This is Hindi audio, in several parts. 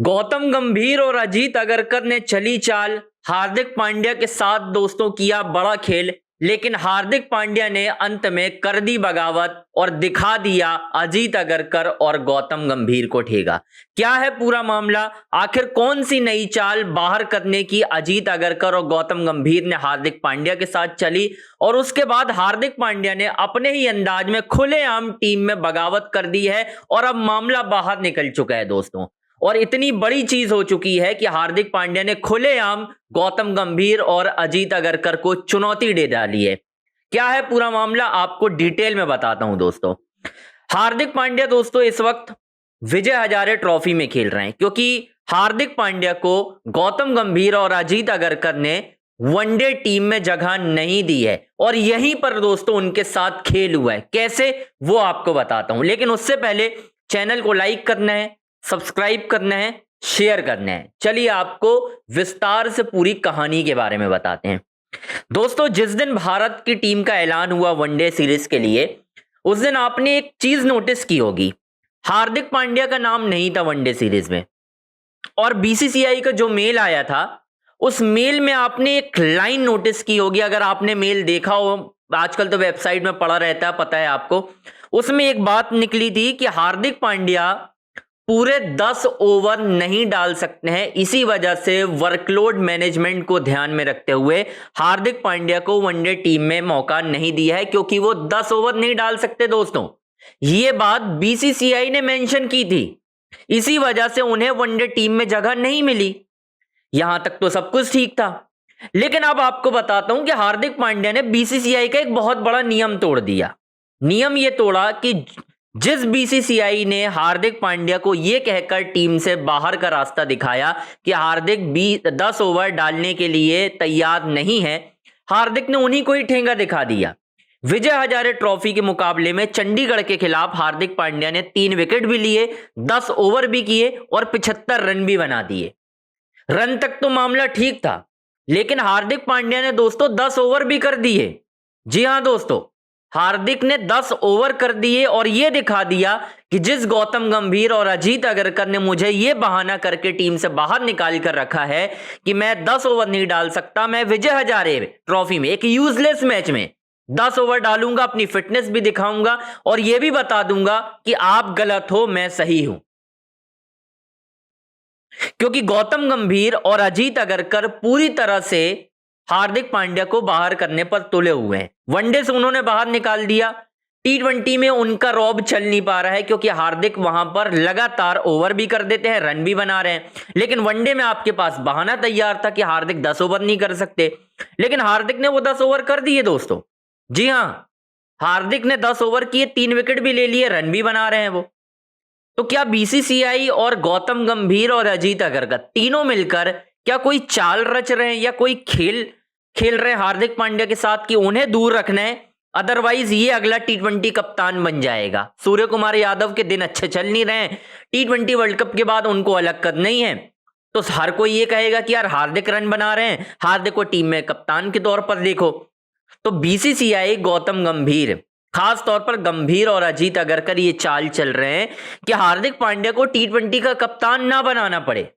गौतम गंभीर और अजीत अगरकर ने चली चाल, हार्दिक पांड्या के साथ दोस्तों किया बड़ा खेल, लेकिन हार्दिक पांड्या ने अंत में कर दी बगावत और दिखा दिया अजीत अगरकर और गौतम गंभीर को ठेगा। क्या है पूरा मामला, आखिर कौन सी नई चाल बाहर करने की अजीत अगरकर और गौतम गंभीर ने हार्दिक पांड्या के साथ चली और उसके बाद हार्दिक पांड्या ने अपने ही अंदाज में खुलेआम टीम में बगावत कर दी है और अब मामला बाहर निकल चुका है दोस्तों। और इतनी बड़ी चीज हो चुकी है कि हार्दिक पांड्या ने खुलेआम गौतम गंभीर और अजीत अगरकर को चुनौती दे डाली है। क्या है पूरा मामला, आपको डिटेल में बताता हूं दोस्तों। हार्दिक पांड्या दोस्तों इस वक्त विजय हजारे ट्रॉफी में खेल रहे हैं, क्योंकि हार्दिक पांड्या को गौतम गंभीर और अजीत अगरकर ने वनडे टीम में जगह नहीं दी है और यहीं पर दोस्तों उनके साथ खेल हुआ है। कैसे, वो आपको बताता हूं, लेकिन उससे पहले चैनल को लाइक करना है, सब्सक्राइब करना है, शेयर करना है। चलिए आपको विस्तार से पूरी कहानी के बारे में बताते हैं दोस्तों। जिस दिन भारत की टीम का ऐलान हुआ वनडे सीरीज के लिए, उस दिन आपने एक चीज नोटिस की होगी, हार्दिक पांड्या का नाम नहीं था वनडे सीरीज में। और बीसीसीआई का जो मेल आया था, उस मेल में आपने एक लाइन नोटिस की होगी, अगर आपने मेल देखा हो, आजकल तो वेबसाइट में पड़ा रहता है, पता है आपको। उसमें एक बात निकली थी कि हार्दिक पांड्या पूरे 10 ओवर नहीं डाल सकते हैं, इसी वजह से वर्कलोड मैनेजमेंट को ध्यान में रखते हुए हार्दिक पांड्या को वनडे टीम में मौका नहीं दिया है, क्योंकि वो 10 ओवर नहीं डाल सकते दोस्तों। ये बात बीसीसीआई ने मेंशन की थी, इसी वजह से उन्हें वनडे टीम में जगह नहीं मिली। यहां तक तो सब कुछ ठीक था, लेकिन अब आपको बताता हूं कि हार्दिक पांड्या ने बीसीसीआई का एक बहुत बड़ा नियम तोड़ दिया। नियम ये तोड़ा कि जिस बीसीसीआई ने हार्दिक पांड्या को यह कहकर टीम से बाहर का रास्ता दिखाया कि हार्दिक 10 ओवर डालने के लिए तैयार नहीं है, हार्दिक ने उन्हीं को ही ठेंगा दिखा दिया। विजय हजारे ट्रॉफी के मुकाबले में चंडीगढ़ के खिलाफ हार्दिक पांड्या ने 3 विकेट भी लिए, 10 ओवर भी किए और 75 रन भी बना दिए। रन तक तो मामला ठीक था, लेकिन हार्दिक पांड्या ने दोस्तों 10 ओवर भी कर दिए। जी हां दोस्तों, हार्दिक ने 10 ओवर कर दिए और यह दिखा दिया कि जिस गौतम गंभीर और अजीत अगरकर ने मुझे यह बहाना करके टीम से बाहर निकाल कर रखा है कि मैं 10 ओवर नहीं डाल सकता, मैं विजय हजारे ट्रॉफी में एक यूजलेस मैच में 10 ओवर डालूंगा, अपनी फिटनेस भी दिखाऊंगा और यह भी बता दूंगा कि आप गलत हो, मैं सही हूं। क्योंकि गौतम गंभीर और अजीत अगरकर पूरी तरह से हार्दिक पांड्या को बाहर करने पर तुले हुए हैं। वनडे से उन्होंने बाहर निकाल दिया, टी20 में उनका रौब चल नहीं पा रहा है, क्योंकि हार्दिक वहां पर लगातार ओवर भी कर देते हैं, रन भी बना रहे हैं। लेकिन वनडे में आपके पास बहाना तैयार था कि हार्दिक 10 ओवर नहीं कर सकते, लेकिन हार्दिक ने वो 10 ओवर कर दिए दोस्तों। जी हां, हार्दिक ने 10 ओवर किए, 3 विकेट भी ले लिए, रन भी बना रहे हैं वो। तो क्या बीसीसीआई और गौतम गंभीर और अजीत अगरकर तीनों मिलकर क्या कोई चाल रच रहे हैं या कोई खेल रहे हैं हार्दिक पांड्या के साथ कि उन्हें दूर रखना है, अदरवाइज ये अगला टी20 कप्तान बन जाएगा। सूर्य कुमार यादव के दिन अच्छे चल नहीं रहे हैं, टी20 वर्ल्ड कप के बाद उनको अलग कर नहीं है, तो हर कोई ये कहेगा कि यार हार्दिक रन बना रहे हैं, हार्दिक को टीम में कप्तान के तौर पर देखो। तो बीसीसीआई, गौतम गंभीर, खास तौर पर गंभीर और अजीत अगरकर ये चाल चल रहे हैं कि हार्दिक पांड्या को टी20 का कप्तान ना बनाना पड़े।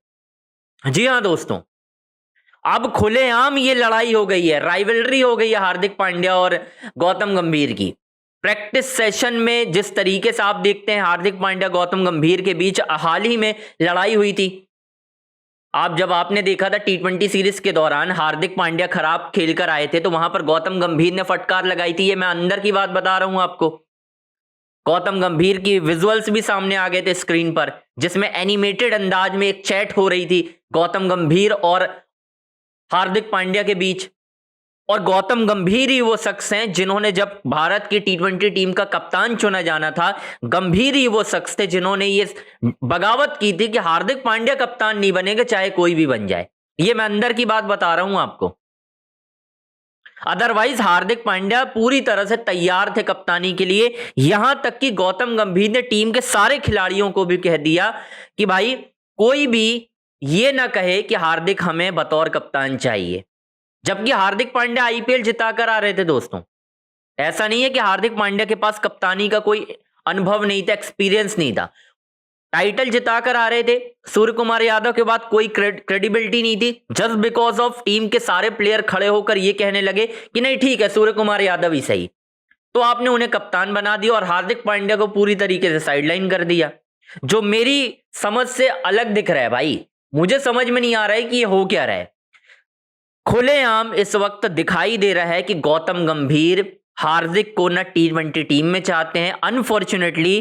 जी हां दोस्तों, अब खुलेआम ये लड़ाई हो गई है, राइवलरी हो गई है हार्दिक पांड्या और गौतम गंभीर की। प्रैक्टिस सेशन में जिस तरीके से आप देखते हैं हार्दिक पांड्या गौतम गंभीर के बीच हाल ही में लड़ाई हुई थी। जब आपने देखा था टी20 सीरीज के दौरान हार्दिक पांड्या खराब खेलकर आए थे, तो वहां पर गौतम गंभीर ने फटकार लगाई थी। ये मैं अंदर की बात बता रहा हूं आपको। गौतम गंभीर की विजुअल्स भी सामने आ गए थे स्क्रीन पर, जिसमें एनिमेटेड अंदाज में एक चैट हो रही थी गौतम गंभीर और हार्दिक पांड्या के बीच। और गौतम गंभीर ही वो शख्स हैं जिन्होंने, जब भारत की टी20 टीम का कप्तान चुना जाना था, गंभीर ही वो शख्स थे जिन्होंने ये बगावत की थी कि हार्दिक पांड्या कप्तान नहीं बनेगा, चाहे कोई भी बन जाए। ये मैं अंदर की बात बता रहा हूं आपको। अदरवाइज हार्दिक पांड्या पूरी तरह से तैयार थे कप्तानी के लिए, यहां तक कि गौतम गंभीर ने टीम के सारे खिलाड़ियों को भी कह दिया कि भाई कोई भी ये ना कहे कि हार्दिक हमें बतौर कप्तान चाहिए। जबकि हार्दिक पांड्या आईपीएल जिताकर आ रहे थे दोस्तों। ऐसा नहीं है कि हार्दिक पांड्या के पास कप्तानी का कोई अनुभव नहीं था, एक्सपीरियंस नहीं था। टाइटल जिताकर आ रहे थे, सूर्य कुमार यादव के बाद कोई क्रेडिबिलिटी नहीं थी। जस्ट बिकॉज ऑफ टीम के सारे प्लेयर खड़े होकर ये कहने लगे कि नहीं ठीक है सूर्य कुमार यादव ही सही, तो आपने उन्हें कप्तान बना दिया और हार्दिक पांड्या को पूरी तरीके से साइडलाइन कर दिया, जो मेरी समझ से अलग दिख रहा है भाई। मुझे समझ में नहीं आ रहा है कि ये हो क्या रहा है। खुलेआम इस वक्त दिखाई दे रहा है कि गौतम गंभीर हार्दिक को न T20 टीम में चाहते हैं। अनफॉर्चुनेटली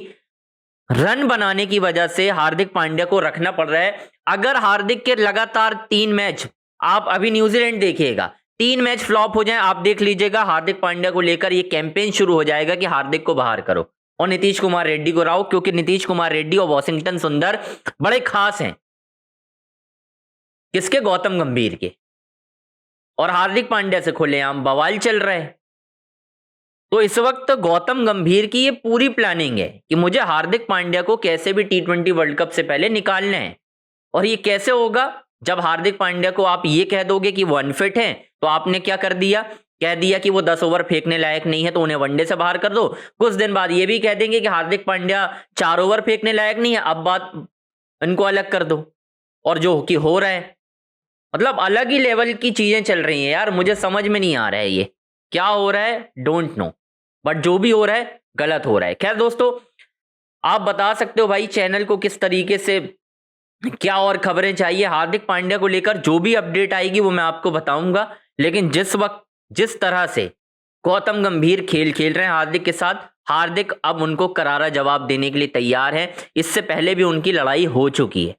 रन बनाने की वजह से हार्दिक पांड्या को रखना पड़ रहा है। अगर हार्दिक के लगातार 3 मैच, आप अभी न्यूजीलैंड देखिएगा, 3 मैच फ्लॉप हो जाएं, आप देख लीजिएगा हार्दिक पांड्या को लेकर ये कैंपेन शुरू हो जाएगा कि हार्दिक को बाहर करो और नीतीश कुमार रेड्डी को लाओ, क्योंकि नीतीश कुमार रेड्डी और वॉशिंगटन सुंदर बड़े खास हैं। किसके? गौतम गंभीर के। और हार्दिक पांड्या से खुलेआम बवाल चल रहा है। तो इस वक्त गौतम गंभीर की ये पूरी प्लानिंग है कि मुझे हार्दिक पांड्या को कैसे भी T20 वर्ल्ड कप से पहले निकालना है। और ये कैसे होगा? जब हार्दिक पांड्या को आप ये कह दोगे कि वो अनफिट है, तो आपने क्या कर दिया, कह दिया कि वो 10 ओवर फेंकने लायक नहीं है, तो उन्हें वनडे से बाहर कर दो। कुछ दिन बाद ये भी कह देंगे कि हार्दिक पांड्या 4 ओवर फेंकने लायक नहीं है, अब बात इनको अलग कर दो। और जो कि हो रहा है, मतलब अलग ही लेवल की चीजें चल रही हैं यार। मुझे समझ में नहीं आ रहा है ये क्या हो रहा है, डोंट नो, बट जो भी हो रहा है गलत हो रहा है। खैर दोस्तों, आप बता सकते हो भाई चैनल को किस तरीके से क्या और खबरें चाहिए। हार्दिक पांड्या को लेकर जो भी अपडेट आएगी वो मैं आपको बताऊंगा, लेकिन जिस वक्त जिस तरह से गौतम गंभीर खेल रहे हैं हार्दिक के साथ, हार्दिक अब उनको करारा जवाब देने के लिए तैयार है। इससे पहले भी उनकी लड़ाई हो चुकी है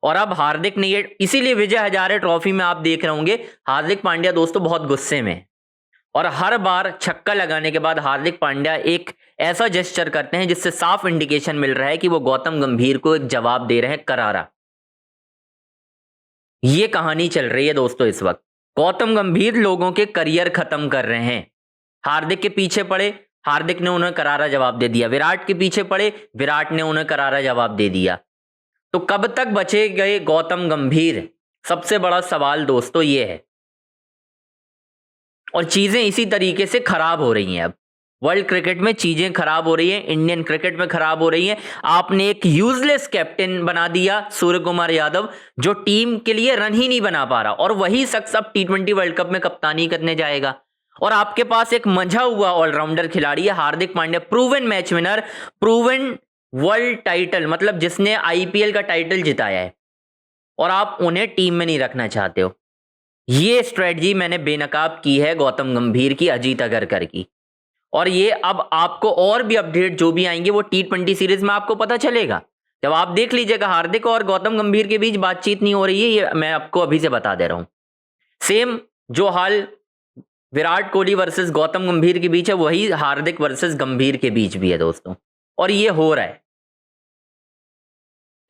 और अब हार्दिक ने ये, इसीलिए विजय हजारे ट्रॉफी में आप देख रहे होंगे हार्दिक पांड्या दोस्तों बहुत गुस्से में, और हर बार छक्का लगाने के बाद हार्दिक पांड्या एक ऐसा जेस्चर करते हैं जिससे साफ इंडिकेशन मिल रहा है कि वो गौतम गंभीर को एक जवाब दे रहे हैं करारा। ये कहानी चल रही है दोस्तों इस वक्त। गौतम गंभीर लोगों के करियर खत्म कर रहे हैं। हार्दिक के पीछे पड़े, हार्दिक ने उन्हें करारा जवाब दे दिया। विराट के पीछे पड़े, विराट ने उन्हें करारा जवाब दे दिया। तो कब तक बचे गए गौतम गंभीर? सबसे बड़ा सवाल दोस्तों ये है। और चीजें इसी तरीके से खराब हो रही हैं। अब वर्ल्ड क्रिकेट में चीजें खराब हो रही हैं, इंडियन क्रिकेट में खराब हो रही हैं। आपने एक यूजलेस कैप्टन बना दिया सूर्य कुमार यादव, जो टीम के लिए रन ही नहीं बना पा रहा, और वही शख्स अब T20 वर्ल्ड कप में कप्तानी करने जाएगा। और आपके पास एक मंझा हुआ ऑलराउंडर खिलाड़ी है Hardik Pandya, proven match winner, proven world title, मतलब जिसने IPL का टाइटल जिताया है, और आप उन्हें टीम में नहीं रखना चाहते हो। ये स्ट्रेटजी मैंने बेनकाब की है गौतम गंभीर की, अजीत अगरकर की। और ये अब आपको और भी अपडेट जो भी आएंगे वो T20 सीरीज में आपको पता चलेगा। जब आप देख लीजिएगा हार्दिक और गौतम गंभीर के बीच बातचीत नहीं हो रही है, ये मैं आपको अभी से बता दे रहा हूं। सेम जो हाल विराट कोहली वर्सेस गौतम गंभीर के बीच है, वही हार्दिक वर्सेस गंभीर के बीच भी है दोस्तों, और ये हो रहा है।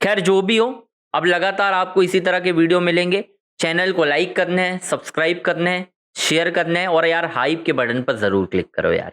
खैर जो भी हो, अब लगातार आपको इसी तरह के वीडियो मिलेंगे। चैनल को लाइक करना है, सब्सक्राइब करना है, शेयर करना है, और यार हाइप के बटन पर जरूर क्लिक करो यार।